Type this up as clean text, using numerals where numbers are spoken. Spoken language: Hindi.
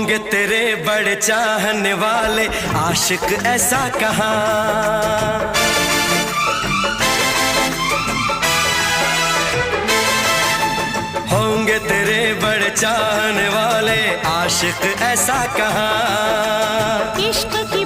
होंगे तेरे बड़े चाहने वाले आशिक ऐसा कहाँ। होंगे तेरे बड़े चाहने वाले आशिक ऐसा कहाँ। इश्क की